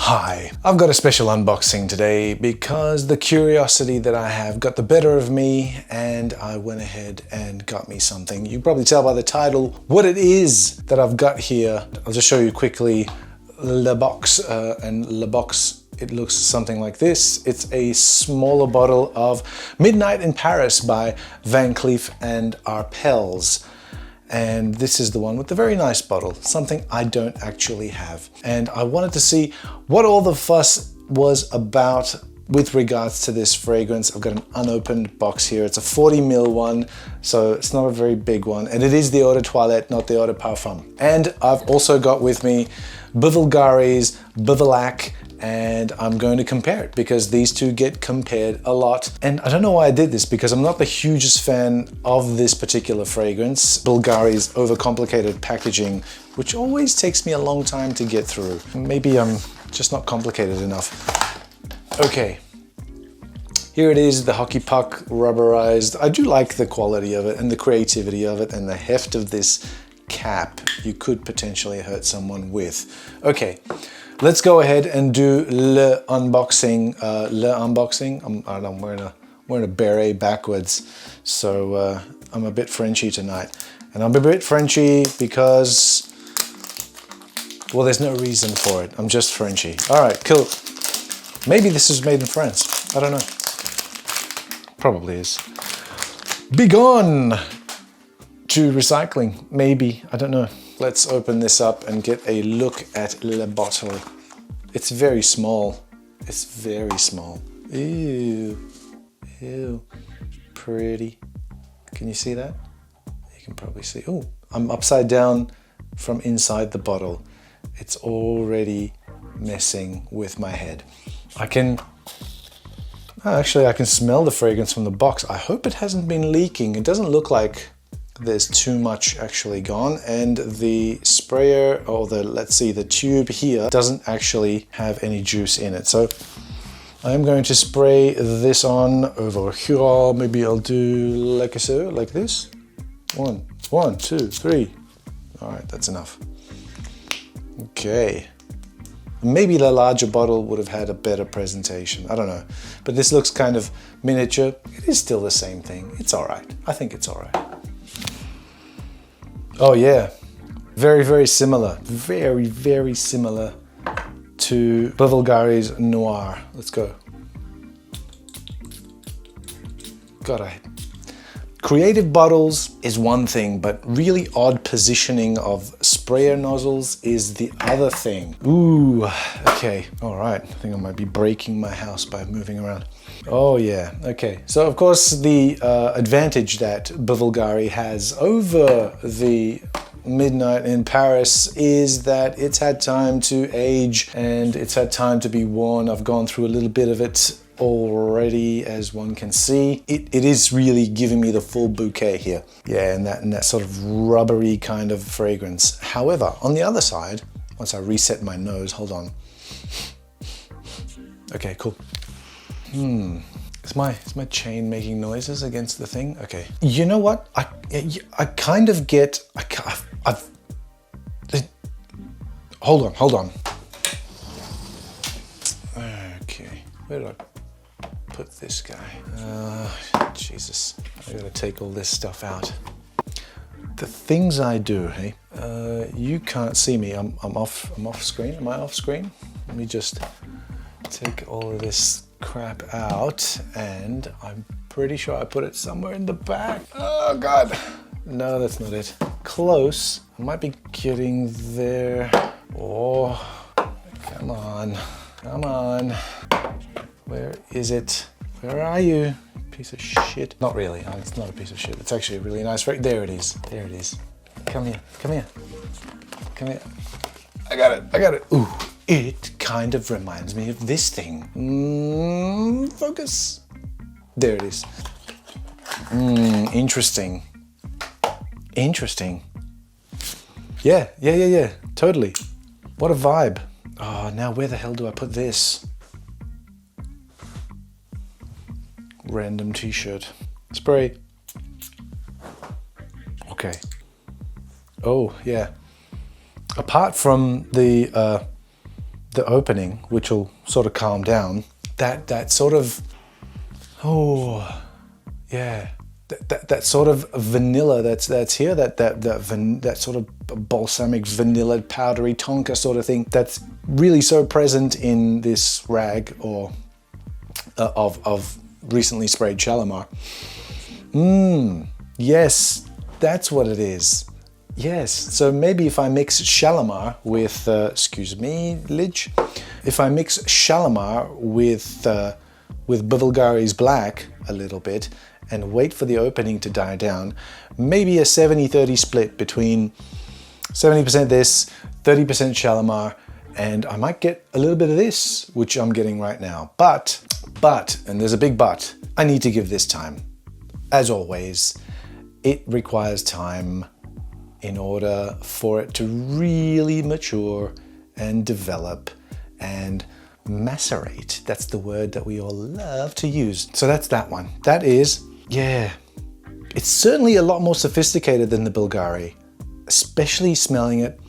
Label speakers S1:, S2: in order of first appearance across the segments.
S1: Hi, I've got a special unboxing today because the curiosity that I have got the better of me and I went ahead and got me something. You can probably tell by the title what it is that I've got here. I'll just show you quickly the box and the box. It looks something like this. It's a smaller bottle of Midnight in Paris by Cleef Arpels. And this is the one with the very nice bottle, something I don't actually have. And I wanted to see what all the fuss was about with regards to this fragrance. I've got an unopened box here. It's a 40 ml one, so it's not a very big one. And it is the Eau de Toilette, not the Eau de Parfum. And I've also got with me BVLGARI's Black, and I'm going to compare it because these two get compared a lot. And I don't know why I did this because I'm not the hugest fan of this particular fragrance. BVLGARI's overcomplicated packaging, which always takes me a long time to get through. Maybe I'm just not complicated enough. Okay, here it is, the hockey puck rubberized. I do like the quality of it and the creativity of it and the heft of this cap you could potentially hurt someone with. Okay. Let's go ahead and do le unboxing. I'm wearing a beret backwards, so I'm a bit Frenchy tonight. And I'm a bit Frenchy because, well, there's no reason for it. I'm just Frenchy. All right, cool. Maybe this is made in France. I don't know. Probably is. Begone to recycling. Maybe, I don't know. Let's open this up and get a look at the bottle. It's very small. It's very small. Ew. Ew. Pretty. Can you see that? You can probably see. Oh, I'm upside down from inside the bottle. It's already messing with my head. I can smell the fragrance from the box. I hope it hasn't been leaking. It doesn't look like there's too much actually gone, and the sprayer, or the tube here doesn't actually have any juice in it. So I'm going to spray this on over here. Maybe I'll do like so, like this. One, two, three. All right, that's enough. Okay. Maybe the larger bottle would have had a better presentation. I don't know, but this looks kind of miniature. It is still the same thing. It's all right. I think it's all right. Oh yeah, very, very similar. Very, very similar to BVLGARI's Noir. Let's go. Creative bottles is one thing, but really odd positioning of sprayer nozzles is the other thing. Ooh, okay, all right. I think I might be breaking my house by moving around. Oh yeah, okay. So of course the advantage that BVLGARI has over the Midnight in Paris is that it's had time to age and it's had time to be worn. I've gone through a little bit of it already, as one can see. It is really giving me the full bouquet here. Yeah, and that sort of rubbery kind of fragrance. However, on the other side, once I reset my nose, hold on. Okay, cool. Is my chain making noises against the thing? Okay. You know what? I kind of get, hold on. Okay, where did I put this guy? Jesus, I gotta take all this stuff out. The things I do, hey? You can't see me, I'm off screen. Am I off screen? Let me just take all of this crap out, and I'm pretty sure I put it somewhere in the back. Oh God, no, that's not it. Close, I might be getting there. Oh, come on, where is it? Where are you, piece of shit? Not really, it's not a piece of shit. It's actually a really nice there it is, come here. I got it. Ooh. It kind of reminds me of this thing. Focus. There it is. Interesting. Yeah. Totally. What a vibe. Oh, now where the hell do I put this? Random t-shirt. Spray. Okay. Oh, yeah. Apart from the the opening, which will sort of calm down, that sort of, oh, yeah, that sort of vanilla that's here, that sort of balsamic vanilla powdery tonka sort of thing, that's really so present in this rag or of recently sprayed Shalimar. Yes, that's what it is. Yes, so maybe if I mix Shalimar with, excuse me, Lidge, if I mix Shalimar with BVLGARI's Black a little bit and wait for the opening to die down, maybe a 70-30 split between 70% this, 30% Shalimar, and I might get a little bit of this, which I'm getting right now. But, and there's a big but, I need to give this time. As always, it requires time in order for it to really mature and develop and macerate. That's the word that we all love to use. So that's that one. That is, yeah, it's certainly a lot more sophisticated than the Bulgari, especially smelling it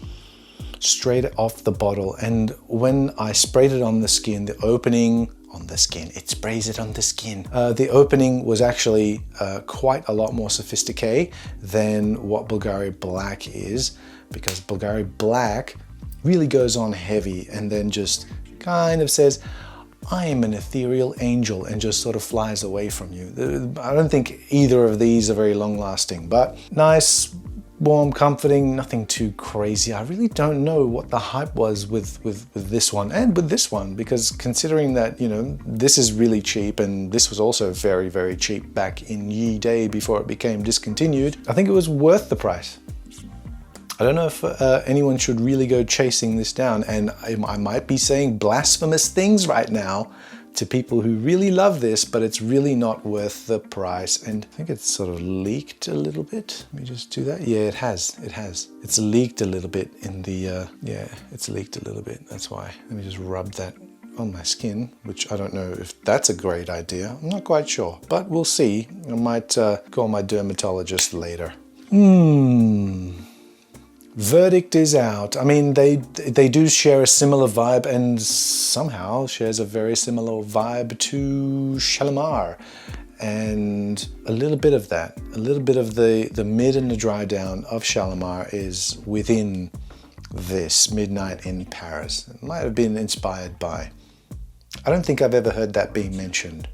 S1: straight off the bottle. And when I sprayed it on the skin, the opening on the skin, it sprays it on the skin. The opening was actually quite a lot more sophisticated than what Bulgari Black is, because Bulgari Black really goes on heavy and then just kind of says, I am an ethereal angel, and just sort of flies away from you. I don't think either of these are very long lasting, but nice, warm, comforting, nothing too crazy. I really don't know what the hype was with this one and with this one, because considering that, you know, this is really cheap and this was also very, very cheap back in ye day before it became discontinued, I think it was worth the price. I don't know if anyone should really go chasing this down, and I might be saying blasphemous things right now to people who really love this, but it's really not worth the price. And I think it's sort of leaked a little bit. Let me just do that. Yeah, it has. It's leaked a little bit in the, yeah, it's leaked a little bit. That's why. Let me just rub that on my skin, which I don't know if that's a great idea. I'm not quite sure, but we'll see. I might call my dermatologist later. Verdict is out. I mean, they do share a similar vibe, and somehow shares a very similar vibe to Shalimar, and a little bit of that, a little bit of the mid and the dry down of Shalimar is within this Midnight in Paris. It might have been inspired by. I don't think I've ever heard that being mentioned.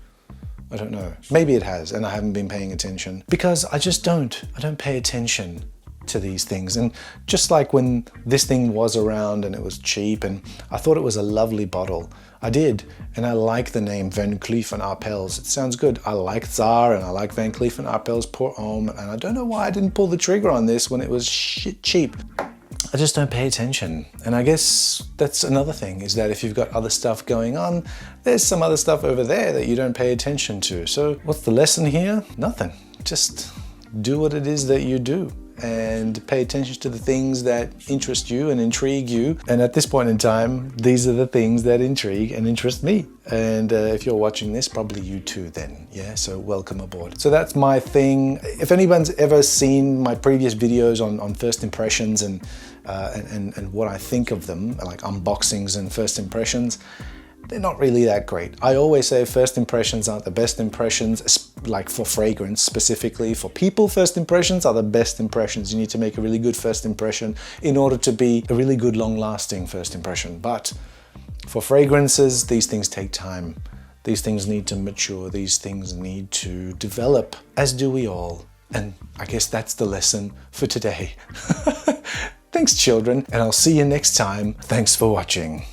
S1: I don't know. Maybe it has, and I haven't been paying attention, because I don't pay attention to these things. And just like when this thing was around and it was cheap and I thought it was a lovely bottle, I did, and I like the name Van Cleef Arpels. It sounds good. I like Tsar and I like Van Cleef Arpels Pour Homme, and I don't know why I didn't pull the trigger on this when it was shit cheap. I just don't pay attention. And I guess that's another thing, is that if you've got other stuff going on, there's some other stuff over there that you don't pay attention to. So what's the lesson here? Nothing. Just do what it is that you do, and pay attention to the things that interest you and intrigue you. And at this point in time, these are the things that intrigue and interest me. And if you're watching this, probably you too then, yeah? So welcome aboard. So that's my thing. If anyone's ever seen my previous videos on first impressions and what I think of them, like unboxings and first impressions, they're not really that great. I always say first impressions aren't the best impressions, like for fragrance specifically. For people, first impressions are the best impressions. You need to make a really good first impression in order to be a really good long-lasting first impression. But for fragrances, these things take time. These things need to mature. These things need to develop, as do we all. And I guess that's the lesson for today. Thanks, children, and I'll see you next time. Thanks for watching.